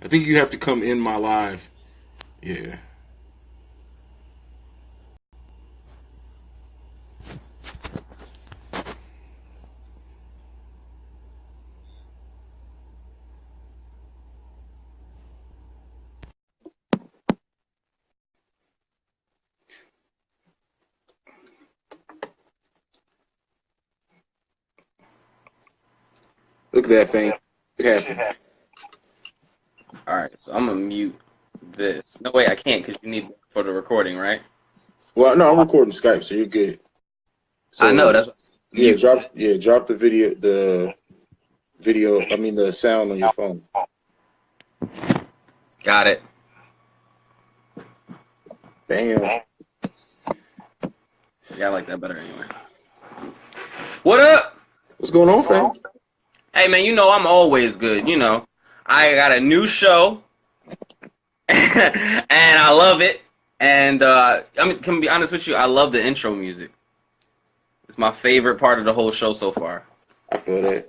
I think you have to come in my live. Yeah. Look at that thing. It happened. All right, so I'm gonna mute this. No, wait, I can't because you need for the recording, right? Well, no, I'm recording Skype, so you're good. So, I know that's drop the video. I mean the sound on your phone. Got it. Damn. Yeah, I like that better anyway. What up? What's going on, fam? Hey man, you know I'm always good. You know, I got a new show, and I love it. And I mean, can be honest with you, I love the intro music. It's my favorite part of the whole show so far. I feel that.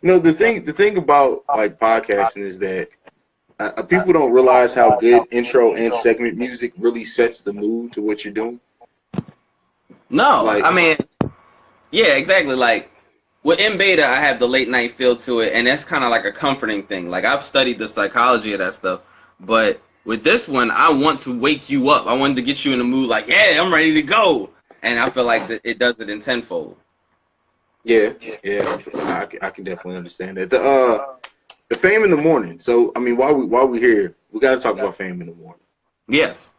You know, the thing about like podcasting is that people don't realize how good intro and segment music really sets the mood to what you're doing. No, like, I mean, yeah, exactly. Like with B.R.E.A.K.S, I have the late night feel to it, and that's kind of like a comforting thing. Like I've studied the psychology of that stuff, but with this one, I want to wake you up. I wanted to get you in the mood, like, yeah, I'm ready to go, and I feel like it does it in tenfold. Yeah, I can definitely understand that. The Fame in the Morning. So I mean, while we here, we got to talk about Fame in the Morning. Yes.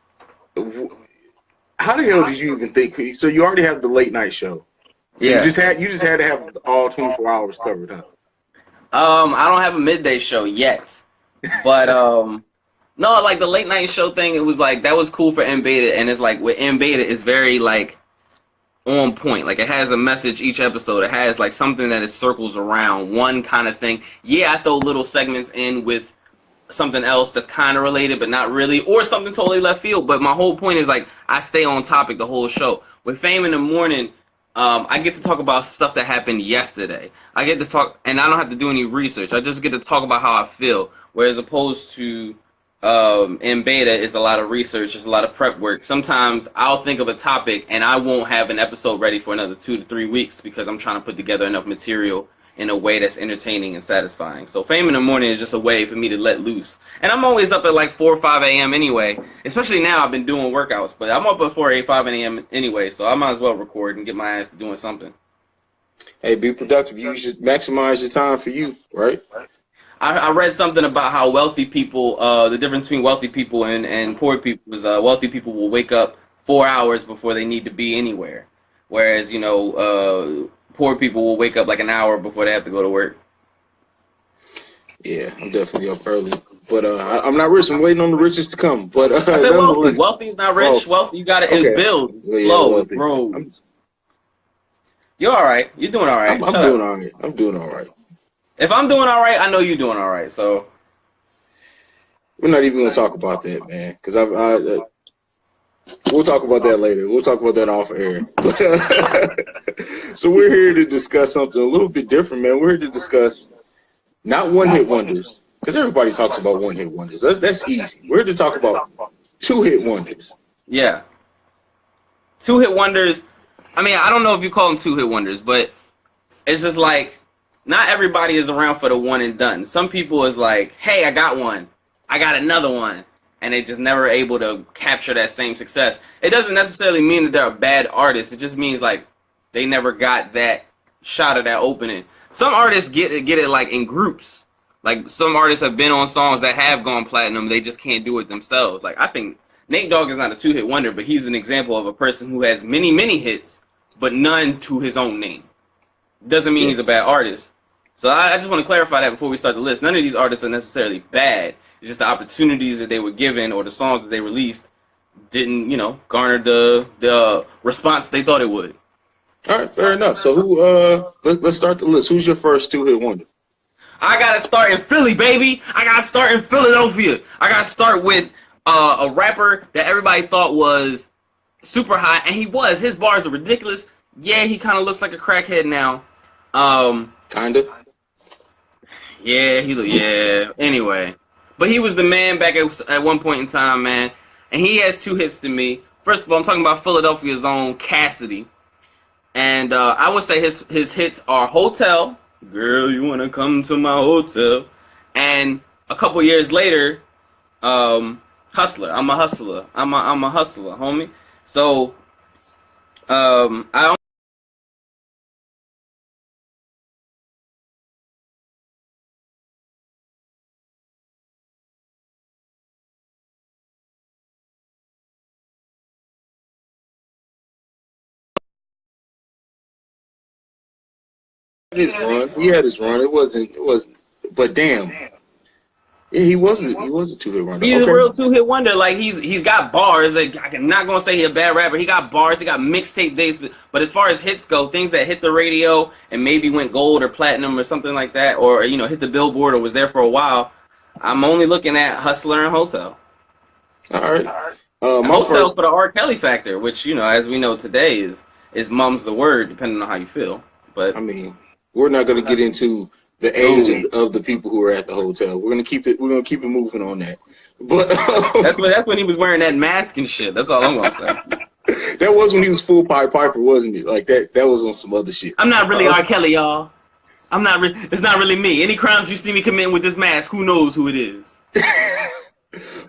How the hell did you even think? So you already have the late night show. So yeah. You just had to have all 24 hours covered, huh? I don't have a midday show yet, but no, like the late night show thing. It was like that was cool for B.R.E.A.K.S, and it's like with B.R.E.A.K.S, it's very like on point. Like it has a message each episode. It has like something that it circles around one kind of thing. Yeah, I throw little segments in with something else that's kind of related but not really, or something totally left field. But my whole point is like I stay on topic the whole show. With Fame in the Morning, I get to talk about stuff that happened yesterday. I get to talk, and I don't have to do any research. I just get to talk about how I feel. Whereas opposed to in B.R.E.A.K.S, it's a lot of research, it's a lot of prep work. Sometimes I'll think of a topic and I won't have an episode ready for another 2 to 3 weeks because I'm trying to put together enough material in a way that's entertaining and satisfying. So Fame in the Morning is just a way for me to let loose. And I'm always up at like 4 or 5 a.m. anyway. Especially now I've been doing workouts, but I'm up at 4 or 5 a.m. anyway, so I might as well record and get my ass to doing something. Hey, be productive. You should maximize your time for you, right? I read something about how wealthy people, the difference between wealthy people and poor people is wealthy people will wake up 4 hours before they need to be anywhere. Whereas, you know, poor people will wake up like an hour before they have to go to work. Yeah, I'm definitely up early. But I'm not rich. I'm waiting on the richest to come. But I said wealthy. Wealthy's not rich. Wealthy, you got it. It's build. It's slow. It's road. You're all right. You're doing all right. I'm doing all right. I'm doing all right. If I'm doing all right, I know you're doing all right. So we're not even going to talk about that, man. Because we'll talk about that later. We'll talk about that off air. So we're here to discuss something a little bit different, man. We're here to discuss not one-hit wonders, because everybody talks about one-hit wonders. That's easy. We're here to talk about two-hit wonders. Yeah. Two-hit wonders. I mean, I don't know if you call them two-hit wonders, but it's just like not everybody is around for the one and done. Some people is like, hey, I got one. I got another one. And they just never able to capture that same success. It doesn't necessarily mean that they're a bad artist. It just means like they never got that shot of that opening. Some artists get it like in groups. Like some artists have been on songs that have gone platinum. They just can't do it themselves. Like I think Nate Dogg is not a two-hit wonder, but he's an example of a person who has many, many hits, but none to his own name. Doesn't mean he's a bad artist. So I just want to clarify that before we start the list. None of these artists are necessarily bad. It's just the opportunities that they were given or the songs that they released didn't, you know, garner the response they thought it would. All right, fair enough. So who? Let's start the list. Who's your first two-hit wonder? I gotta start in Philly, baby. I gotta start in Philadelphia. I gotta start with a rapper that everybody thought was super hot, and he was. His bars are ridiculous. Yeah, he kind of looks like a crackhead now. Kinda. Yeah, Anyway, But he was the man back at one point in time, man. And he has 2 hits to me. First of all, I'm talking about Philadelphia's own Cassidy. And I would say his hits are Hotel. Girl, you want to come to my hotel. And a couple years later, Hustler. I'm a hustler. I'm a hustler, homie. So, I his run. He had his run. It wasn't. But damn, yeah, he was a 2-hit wonder. He's a real 2-hit wonder. Like he's got bars. Like, I'm not gonna say he's a bad rapper. He got bars. He got mixtape days. But as far as hits go, things that hit the radio and maybe went gold or platinum or something like that, or hit the Billboard or was there for a while, I'm only looking at Hustler and Hotel. All right. Hotel for the R. Kelly factor, which as we know today is mum's the word, depending on how you feel. But I mean, we're not gonna get into the age of the people who were at the hotel. We're gonna keep it moving on that. But that's when he was wearing that mask and shit. That's all I'm gonna say. That was when he was full Piper, wasn't it? Like that was on some other shit. I'm not really R. Kelly, y'all. It's not really me. Any crimes you see me committing with this mask, who knows who it is?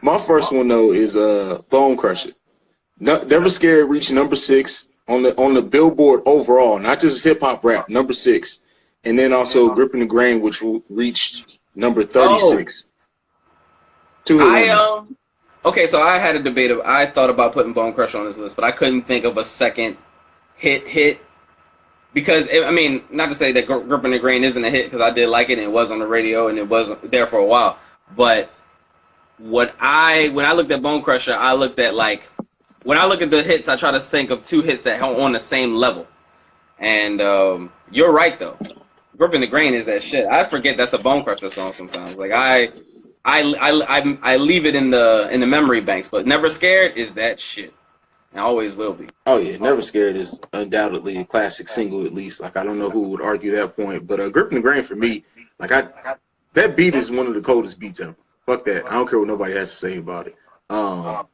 My first one though is Bone Crusher. Never Scared reached number 6 on the Billboard overall, not just hip hop rap, number 6. And then also Gripping the Grain, which reached number 36. Okay, so I had a debate. I thought about putting Bone Crusher on this list, but I couldn't think of a second hit. Because, I mean, not to say that Gripping the Grain isn't a hit, because I did like it, and it was on the radio, and it was there for a while. But when I looked at Bone Crusher, I looked at, when I look at the hits, I try to think of 2 hits that are on the same level. And you're right, though. Gripping the Grain is that shit. I forget that's a Bone Crusher song sometimes. Like I leave it in the memory banks, but Never Scared is that shit. And always will be. Oh yeah, Never Scared is undoubtedly a classic single at least. Like I don't know who would argue that point, but Gripping the Grain for me, that beat is one of the coldest beats ever. Fuck that. I don't care what nobody has to say about it. Let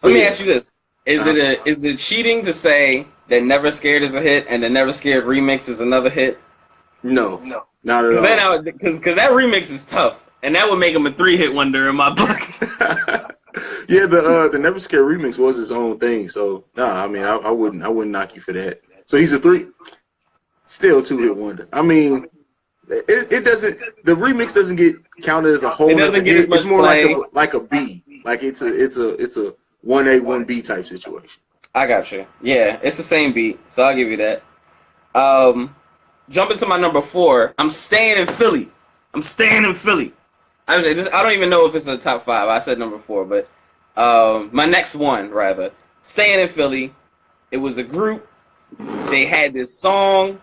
me ask you this: is it cheating to say that Never Scared is a hit and the Never Scared remix is another hit? No, not at all. Because that remix is tough, and that would make him a 3-hit wonder in my book. Yeah, the Never Scared remix was his own thing. So I mean, I wouldn't knock you for that. So he's a 3, still 2-hit wonder. I mean, it doesn't. The remix doesn't get counted as a whole. It doesn't get as much It's more play. like a B. Like it's a 1A 1B type situation. I got you. Yeah, it's the same beat, so I'll give you that. Jumping to my number 4, I'm staying in Philly. I don't even know if it's in the top 5. I said number 4, but my next one, rather. Staying in Philly. It was a group. They had this song,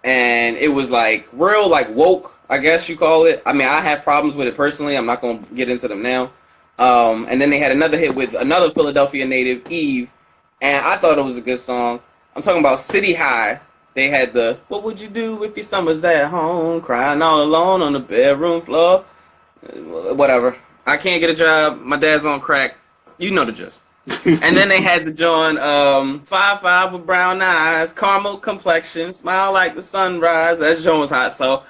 and it was real woke, I guess you call it. I mean, I have problems with it personally. I'm not going to get into them now. And then they had another hit with another Philadelphia native, Eve, and I thought it was a good song. I'm talking about City High. They had the, what would you do if your son was at home, crying all alone on the bedroom floor? Whatever. I can't get a job. My dad's on crack. You know the gist. And then they had the joint 5'5" with brown eyes, caramel complexion, smile like the sunrise. That joint was hot. So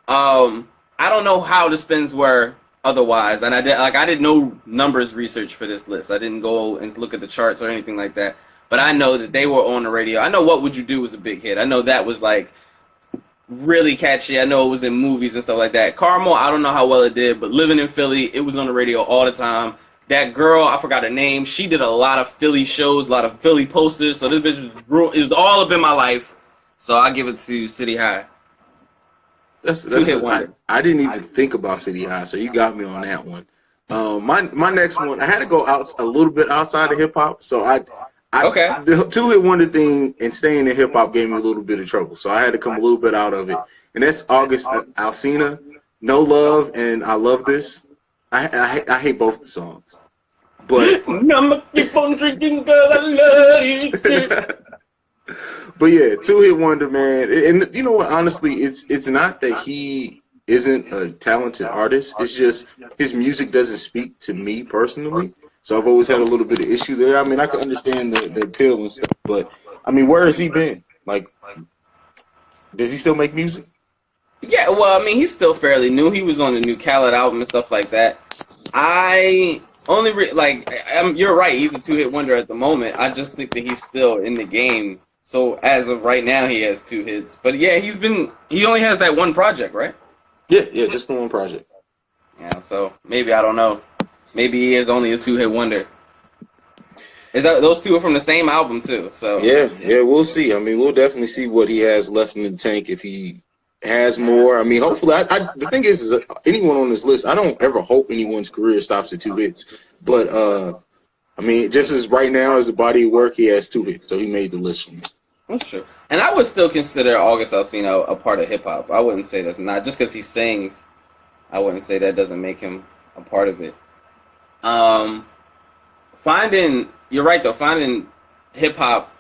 I don't know how the spins were otherwise, and I did no numbers research for this list. I didn't go and look at the charts or anything like that. But I know that they were on the radio. I know What Would You Do was a big hit. I know that was really catchy. I know it was in movies and stuff like that. Caramel, I don't know how well it did, but Living in Philly, it was on the radio all the time. That girl, I forgot her name. She did a lot of Philly shows, a lot of Philly posters. So this bitch it was all up in my life. So I give it to City High. I didn't even think about City High, so you got me on that one. My next one, I had to go out a little bit outside of hip hop, so okay. The 2-hit wonder thing and staying in hip hop gave me a little bit of trouble, so I had to come a little bit out of it. And that's August Alsina, No Love, and I Love This. I hate both the songs, but I'ma keep on drinking 'cause I love you. But yeah, 2-hit wonder, man. And you know what? Honestly, it's not that he isn't a talented artist. It's just his music doesn't speak to me personally. So I've always had a little bit of issue there. I mean, I can understand the appeal and stuff, but I mean, where has he been? Like, does he still make music? Yeah, well, I mean, he's still fairly new. He was on the new Khaled album and stuff like that. I only you're right. He's a two-hit wonder at the moment. I just think that he's still in the game. So as of right now, he has 2 hits. But yeah, he only has that one project, right? Yeah, just the one project. Yeah, so maybe, I don't know. Maybe he is only a 2-hit wonder. Those two are from the same album too? So yeah, we'll see. I mean, we'll definitely see what he has left in the tank if he has more. I mean, hopefully, the thing is anyone on this list, I don't ever hope anyone's career stops at 2 hits. But I mean, just as right now as a body of work, he has 2 hits, so he made the list for me. That's true. And I would still consider August Alsina a part of hip hop. I wouldn't say that's not just because he sings. I wouldn't say that doesn't make him a part of it. You're right though. Finding hip hop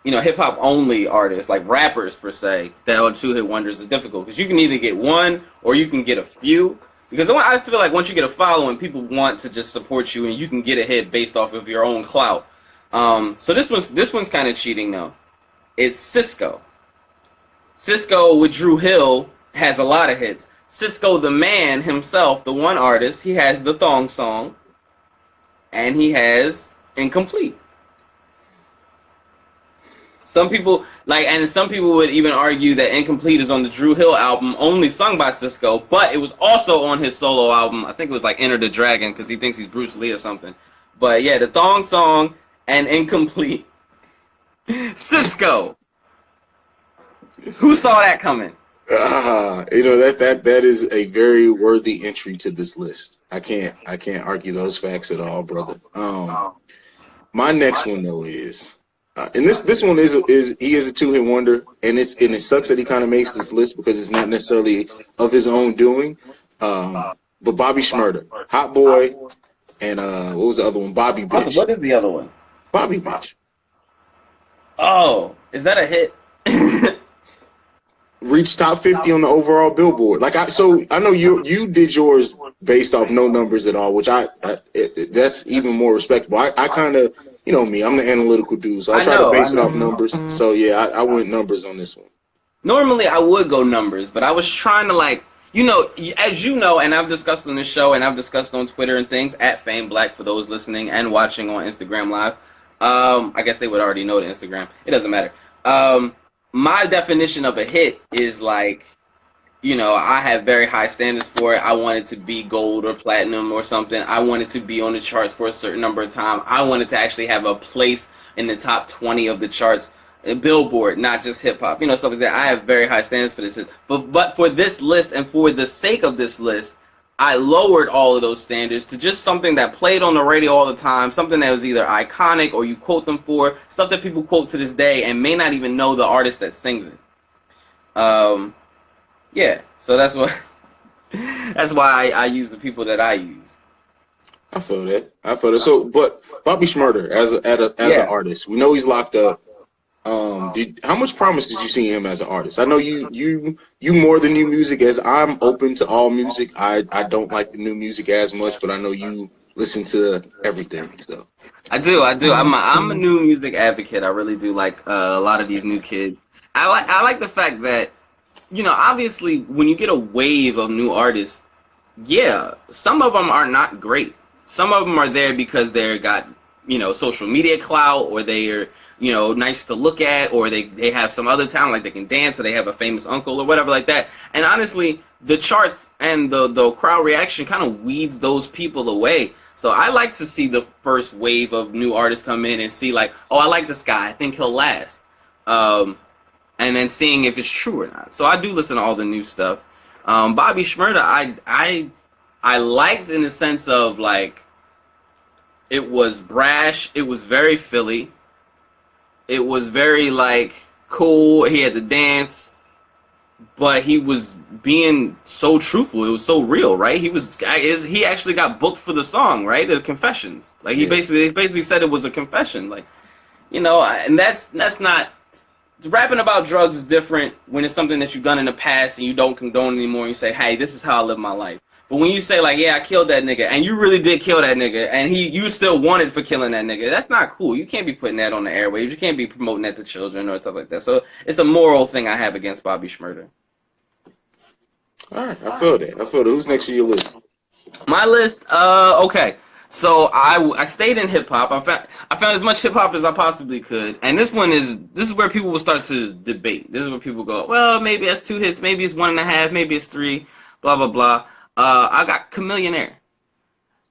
only artists, like rappers per se, that are 2-hit wonders is difficult because you can either get one or you can get a few. Because I feel like once you get a following, people want to just support you, and you can get a hit based off of your own clout. So this one's kind of cheating though. It's Cisco. Cisco with Dru Hill has a lot of hits. Cisco the man himself, the one artist, he has the Thong Song, and he has Incomplete. Some people would even argue that Incomplete is on the Dru Hill album, only sung by Cisco, but it was also on his solo album. I think it was like Enter the Dragon, because he thinks he's Bruce Lee or something. But yeah, the Thong Song and Incomplete. Cisco. Who saw that coming? That is a very worthy entry to this list. I can't argue those facts at all, brother. My next one though is, and this one is he is a 2-hit wonder, and it sucks that he kind of makes this list because it's not necessarily of his own doing. But Bobby Shmurda, Hot Boy, and what was the other one? Bobby Bitch. What is the other one? Bobby Bitch. Oh, is that a hit? Reached top 50 on the overall Billboard. I know you did yours based off no numbers at all, which that's even more respectable. I kind of, you know me, I'm the analytical dude, so I try to base it off numbers. So yeah, I went numbers on this one. Normally I would go numbers, but I was trying to as you know, and I've discussed on this show and I've discussed on Twitter and things at Fame Black for those listening and watching on Instagram Live. I guess they would already know the Instagram. It doesn't matter. My definition of a hit is I have very high standards for it. I want it to be gold or platinum or something. I want it to be on the charts for a certain number of time. I want it to actually have a place in the top 20 of the charts, Billboard, not just hip hop, stuff like that. I have very high standards for this. But for this list and for the sake of this list, I lowered all of those standards to just something that played on the radio all the time, something that was either iconic or you quote them for, stuff that people quote to this day and may not even know the artist that sings it. Yeah, so that's why I use the people that I use. I feel that. So, but Bobby Shmurda as an artist, we know he's locked up. How much promise did you see him as an artist? I know you more than new music, as I'm open to all music. I don't like the new music as much, but I know you listen to everything. So I do. I'm a new music advocate. I really do like a lot of these new kids. I like the fact that obviously when you get a wave of new artists, yeah, some of them are not great. Some of them are there because they're got social media clout, or they are nice to look at, or they have some other talent, like they can dance, or they have a famous uncle or whatever like that. And honestly, the charts and the crowd reaction kind of weeds those people away. So I like to see the first wave of new artists come in and see oh, I like this guy, I think he'll last. And then seeing if it's true or not. So I do listen to all the new stuff. Bobby Shmurda, I liked in the sense of it was brash, it was very Philly. It was very cool. He had to dance, but he was being so truthful. It was so real, right? He actually got booked for the song, right? The Confessions. He basically said it was a confession, and that's not rapping about drugs is different when it's something that you've done in the past and you don't condone anymore. And you say, hey, this is how I live my life. But when you say, like, yeah, I killed that nigga, and you really did kill that nigga, and you still wanted for killing that nigga, that's not cool. You can't be putting that on the airwaves. You can't be promoting that to children or stuff like that. So it's a moral thing I have against Bobby Shmurda. All right, I feel that. Who's next on your list? My list, okay. So I stayed in hip hop. I found as much hip hop as I possibly could, and this is where people will start to debate. This is where people go, well, maybe that's 2 hits, maybe it's 1.5, maybe it's 3, blah blah blah. I got Chamillionaire.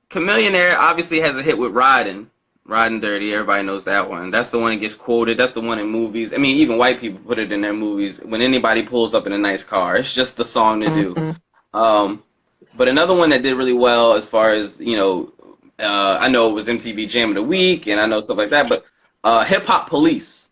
Chamillionaire obviously has a hit with Riding Dirty. Everybody knows that one. That's the one that gets quoted. That's the one in movies. I mean, even white people put it in their movies. When anybody pulls up in a nice car, it's just the song to do. But another one that did really well as far as, you know, I know it was MTV Jam of the Week, and I know stuff like that, but Hip Hop Police.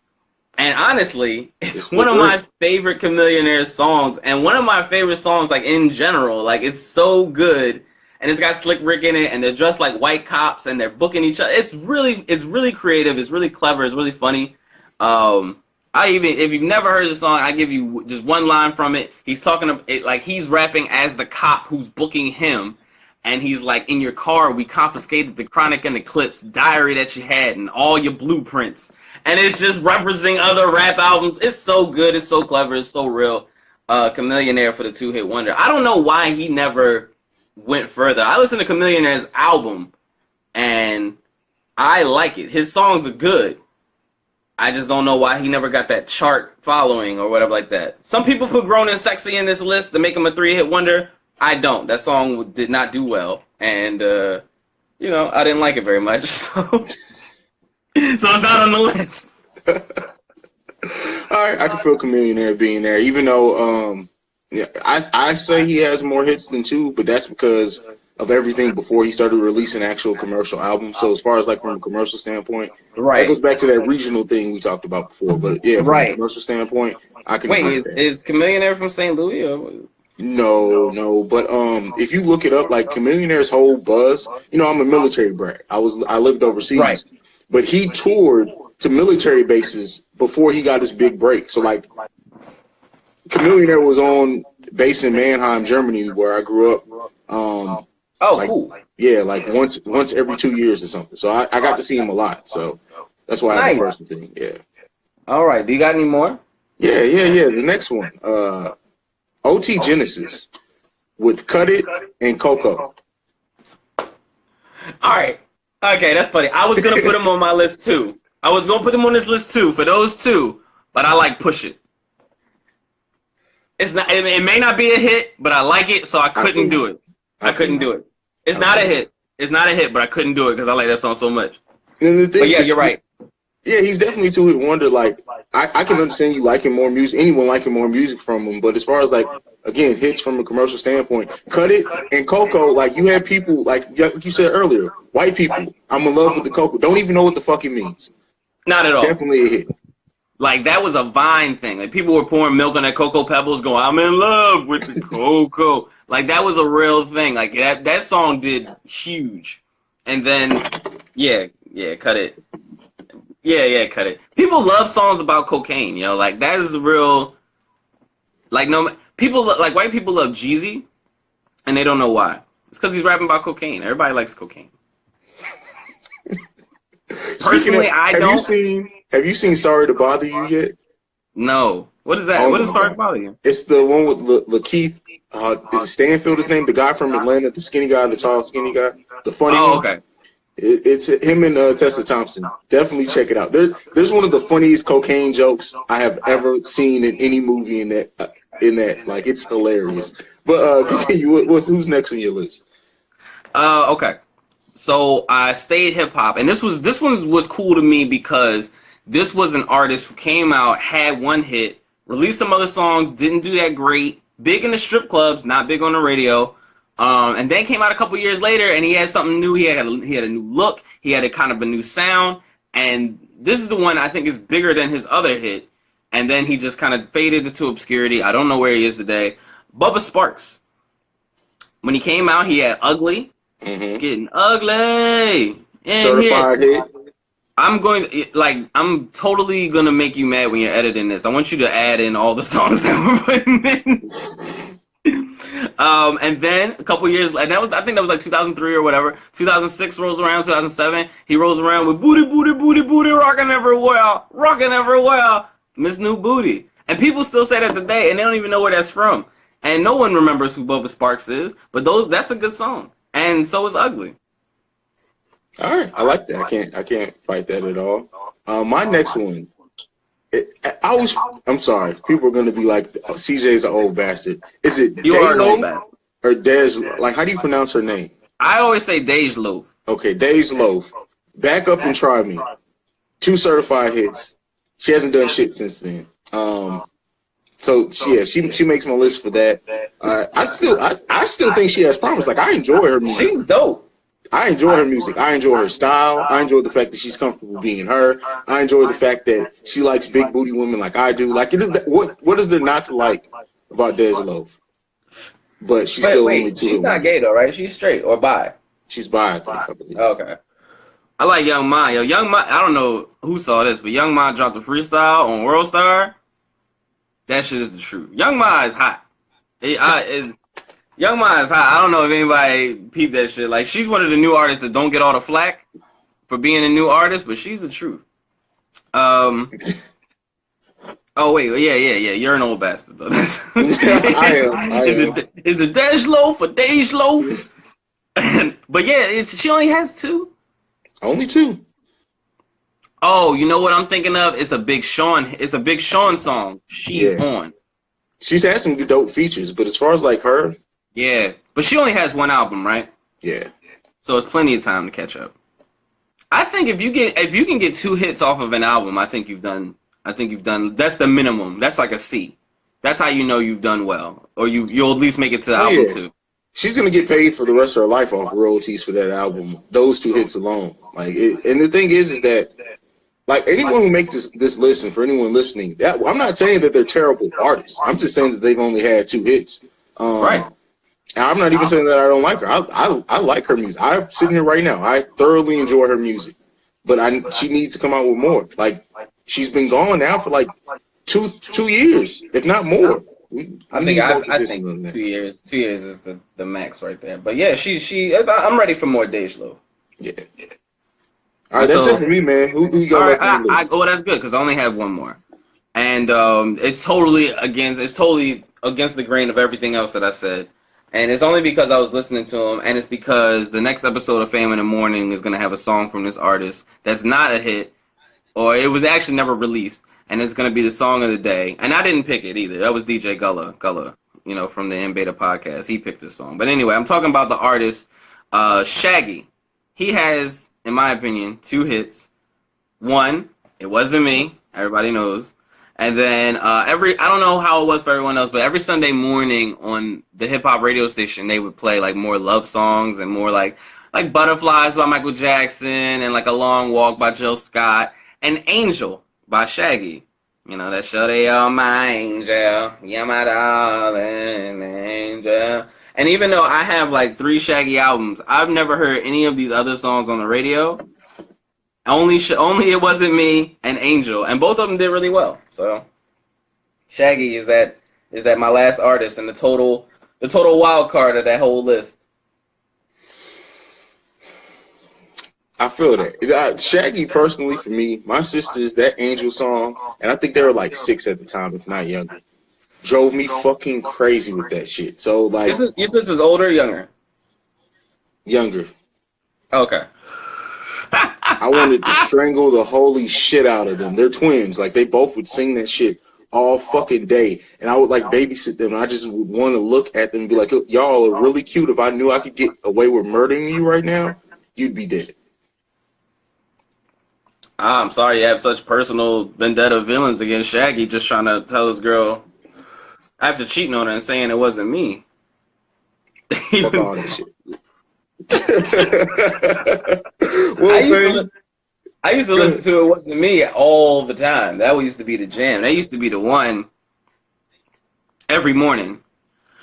And honestly, it's one of my favorite Chamillionaire songs, and one of my favorite songs, like, in general. Like, it's so good, and it's got Slick Rick in it, and they're dressed like white cops, and they're booking each other. It's really creative. It's really clever. It's really funny. If you've never heard the song, I give you just one line from it. He's talking like he's rapping as the cop who's booking him. And he's like, in your car, we confiscated the Chronic and Eclipse diary that you had and all your blueprints. And it's just referencing other rap albums. It's so good. It's so clever. It's so real. Chamillionaire for the 2-hit wonder. I don't know why he never went further. I listened to Chamillionaire's album, and I like it. His songs are good. I just don't know why he never got that chart following or whatever like that. Some people put Grown and Sexy in this list to make him a 3-hit wonder. I don't. That song did not do well, and you know, I didn't like it very much, so it's not on the list. All right, I can feel Chamillionaire being there, even though yeah, I say he has more hits than 2, but that's because of everything before he started releasing actual commercial albums. So as far as like from a commercial standpoint, right, that goes back to that regional thing we talked about before. But yeah, from a commercial standpoint, I can. Wait, is Chamillionaire from St. Louis? Or? No, but if you look it up, like Chamillionaire's whole buzz, you know, I'm a military brat. I lived overseas, right. But he toured to military bases before he got his big break. So like, Chamillionaire was on base in Mannheim, Germany, where I grew up. Cool. Yeah, like once every 2 years or something. So I got to see him a lot. So that's why I have a personal thing. Yeah. All right. Do you got any more? Yeah. The next one. OT Genesis with Cut It and Coco. All right. Okay, that's funny. I was going to put him on my list too. I was going to put him on this list too for those two, but I like Push It. It's not. It may not be a hit, but I like it, so I couldn't do it. I couldn't do it. It's not a hit. It's not a hit, but I couldn't do it because I like that song so much. But yeah, you're right. Yeah, he's definitely 2-hit wonder. Like, I can understand you liking more music, anyone liking more music from him. But as far as, like, again, hits from a commercial standpoint, Cut It and Coco, like, you had people, like you said earlier, white people, I'm in love with the Coco, don't even know what the fuck it means. Not at all. Definitely a hit. Like, that was a Vine thing. Like, people were pouring milk on that Cocoa Pebbles going, I'm in love with the Coco. Like, that was a real thing. Like, that song did huge. And then, Cut It. Yeah, Cut It. People love songs about cocaine, you know, like that is real. Like people like white people love Jeezy, and they don't know why. It's because he's rapping about cocaine. Everybody likes cocaine. Personally, I don't. Have you seen Sorry to Bother You yet? No. What is that? What is Sorry to Bother You? It's the one with Lakeith. Is it Stanfield his name? The guy from Atlanta, the skinny guy, the tall skinny guy, the funny one. Oh, okay. It's him and Tessa Thompson. Definitely check it out. There's one of the funniest cocaine jokes I have ever seen in any movie in that. Like, it's hilarious. But continue. Who's next on your list? Okay. So I stayed hip hop, and this one was cool to me because this was an artist who came out, had one hit, released some other songs, didn't do that great, big in the strip clubs, not big on the radio. And then came out a couple years later, and he had something new. He had a new look. He had a kind of a new sound. And this is the one I think is bigger than his other hit. And then he just kind of faded into obscurity. I don't know where he is today. Bubba Sparks. When he came out, he had Ugly. Mm-hmm. It's getting ugly. Certified hit. I'm totally gonna make you mad when you're editing this. I want you to add in all the songs that we're putting in. And then a couple years, and I think that was like 2003 or whatever. 2006 rolls around, 2007, he rolls around with booty, booty, booty, booty, rocking everywhere, Miss New Booty. And people still say that today, and they don't even know where that's from. And no one remembers who Bubba Sparks is, but that's a good song. And so is Ugly. All right, I like that. I can't fight that at all. My next one. I'm sorry. People are going to be like, CJ's an old bastard. Is it Dej or Dej? Like, how do you pronounce her name? I always say Dej Loaf. Okay, Dej Loaf. Back Up and Try Me. 2 certified hits. She hasn't done shit since then. So yeah, she makes my list for that. I still think she has promise. Like, I enjoy her music. She's dope. I enjoy her music. I enjoy her style. I enjoy the fact that she's comfortable being her. I enjoy the fact that she likes big booty women like I do. Like, what is there not to like about Dej Loaf? But she's still only 2. She's not gay though, right? She's straight or bi. She's bi, I believe. Okay. I like Young Ma. Young Ma. I don't know who saw this, but Young Ma dropped a freestyle on World Star. That shit is the truth. Young Ma is hot. Young Ma is hot. I don't know if anybody peeped that shit. Like, she's one of the new artists that don't get all the flack for being a new artist, but she's the truth. Oh wait, yeah. You're an old bastard though. I am. Is it Dej Loaf or Dej Loaf? But yeah, she only has 2. Only 2. Oh, you know what I'm thinking of? It's a Big Sean. It's a Big Sean song. She's on. She's had some dope features, but as far as like her. Yeah, but she only has 1 album, right? Yeah. So it's plenty of time to catch up. I think if you can get 2 hits off of an album, I think you've done. That's the minimum. That's like a C. That's how you know you've done well, or you'll at least make it to the album 2. She's gonna get paid for the rest of her life off royalties for that album. Those 2 hits alone. Like, and the thing is that, like, anyone who makes this list, and for anyone listening, I'm not saying that they're terrible artists. I'm just saying that they've only had 2 hits. Right. And I'm not even saying that I don't like her. I like her music. I'm sitting here right now. I thoroughly enjoy her music, but she needs to come out with more. Like, she's been gone now for like two years, if not more. I think 2 years. 2 years is the max right there. But yeah, I'm ready for more Dej Loaf. Yeah. All right, that's it for me, man. Who you got left on the list? Well, that's good because I only have 1 more, and it's totally against the grain of everything else that I said. And it's only because I was listening to him, and it's because the next episode of Fame in the Morning is going to have a song from this artist that's not a hit, or it was actually never released, and it's going to be the song of the day. And I didn't pick it either. That was DJ Gullah, from the B.R.E.A.K.S podcast. He picked this song. But anyway, I'm talking about the artist Shaggy. He has, in my opinion, 2 hits. 1, It Wasn't Me. Everybody knows. And then I don't know how it was for everyone else, but every Sunday morning on the hip-hop radio station, they would play like more love songs and more like Butterflies by Michael Jackson and like A Long Walk by Jill Scott and Angel by Shaggy. That shawty, oh my angel, yeah my darling angel. And even though I have like 3 Shaggy albums, I've never heard any of these other songs on the radio. Only It Wasn't Me and Angel, and both of them did really well. So Shaggy is that my last artist and the total wild card of that whole list. I feel that. Shaggy, personally, for me, my sisters, that Angel song, and I think they were like 6 at the time, if not younger, drove me fucking crazy with that shit. So like, your sister's older or younger? Younger. Okay. I wanted to strangle the holy shit out of them. They're twins. Like, they both would sing that shit all fucking day. And I would, like, babysit them. And I just would want to look at them and be like, y'all are really cute. If I knew I could get away with murdering you right now, you'd be dead. I'm sorry you have such personal vendetta villains against Shaggy just trying to tell this girl after cheating on her and saying it wasn't me. Fuck all that shit. I used to listen to It Wasn't Me all the time. That used to be the jam. That used to be the one every morning.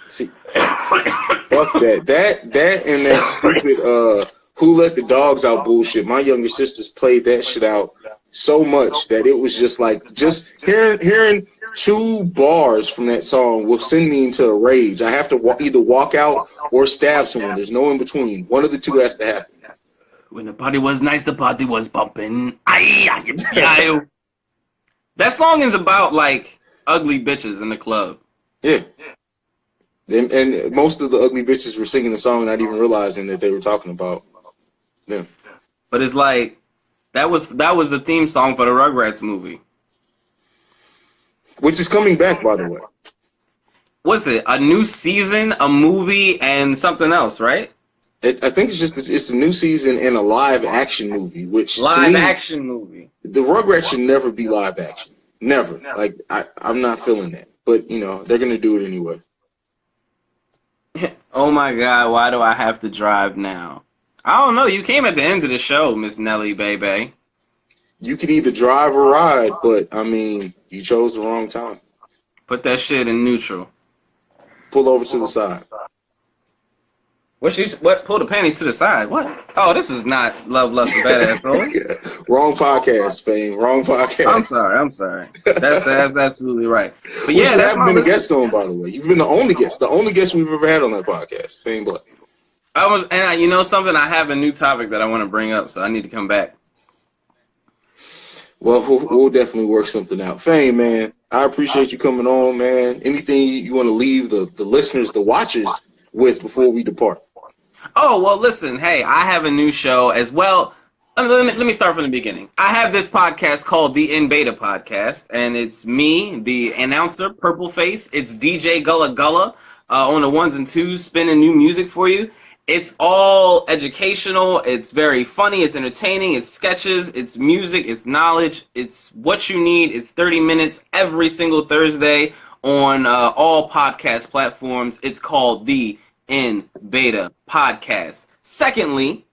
See, fuck that. That and that stupid Who Let the Dogs Out bullshit. My younger sisters played that shit out so much that it was just like, just hearing 2 bars from that song will send me into a rage. I have to either walk out or stab someone. There's no in between. One of the two has to happen. When the party was nice, the party was bumping. That song is about, like, ugly bitches in the club. Yeah. And most of the ugly bitches were singing the song, not even realizing that they were talking about them. But it's like, that was the theme song for the Rugrats movie. Which is coming back, by the way. What's it? A new season, a movie, and something else, right? I think it's a new season and a live action movie. Which live action movie. The Rugrats should never be live action. Never. Like I'm not feeling that. But you know they're gonna do it anyway. Oh my God! Why do I have to drive now? I don't know. You came at the end of the show, Miss Nelly Baby. You can either drive or ride, but I mean, you chose the wrong time. Put that shit in neutral. Pull over to the side. What? Pull the panties to the side. What? Oh, this is not Love, Lust, and Badass Soul. Wrong podcast, Fame. Wrong podcast. I'm sorry. That's absolutely right. But yeah, that's haven't been a guest on, by the way. You've been the only guest we've ever had on that podcast, Fame Black. You know something? I have a new topic that I want to bring up, so I need to come back. Well, we'll definitely work something out. Fame, man, I appreciate you coming on, man. Anything you want to leave the listeners, the watchers, with before we depart? Oh, well, listen, hey, I have a new show as well. Let me start from the beginning. I have this podcast called the In Beta Podcast, and it's me, the announcer, Purple Face. It's DJ Gullah Gullah on the ones and twos, spinning new music for you. It's all educational. It's very funny. It's entertaining. It's sketches. It's music. It's knowledge. It's what you need. It's 30 minutes every single Thursday on all podcast platforms. It's called the In Beta Podcast. Secondly,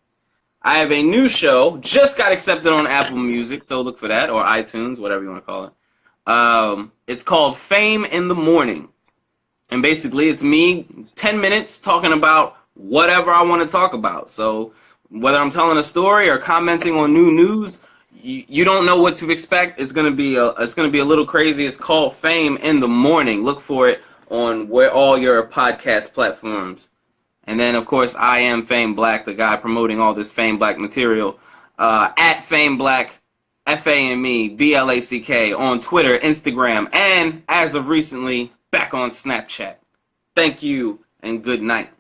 I have a new show, just got accepted on Apple Music, so look for that, or iTunes, whatever you want to call it. It's called Fame in the Morning. And basically, it's me, 10 minutes, talking about whatever I want to talk about. So whether I'm telling a story or commenting on new news, you don't know what to expect. It's gonna be a little crazy. It's called Fame in the Morning. Look for it on where all your podcast platforms. And then, of course, I am Fame Black, the guy promoting all this Fame Black material. At Fame Black, FAME, BLACK on Twitter, Instagram, and as of recently, back on Snapchat. Thank you and good night.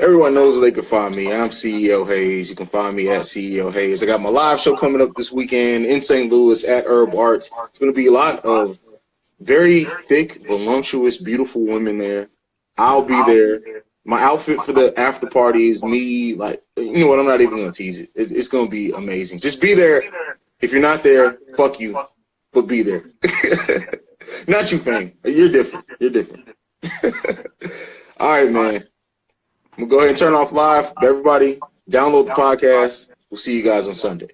Everyone knows where they can find me. I'm CEO Haize. You can find me at CEO Haize. I got my live show coming up this weekend in St. Louis at Herb Arts. It's going to be a lot of very thick, voluptuous, beautiful women there. I'll be there. My outfit for the after party is me. Like, you know what? I'm not even going to tease it. It's going to be amazing. Just be there. If you're not there, fuck you. But be there. Not you, Fame. You're different. You're different. All right, man. I'm going to go ahead and turn off live. Everybody, download the podcast. We'll see you guys on Sunday.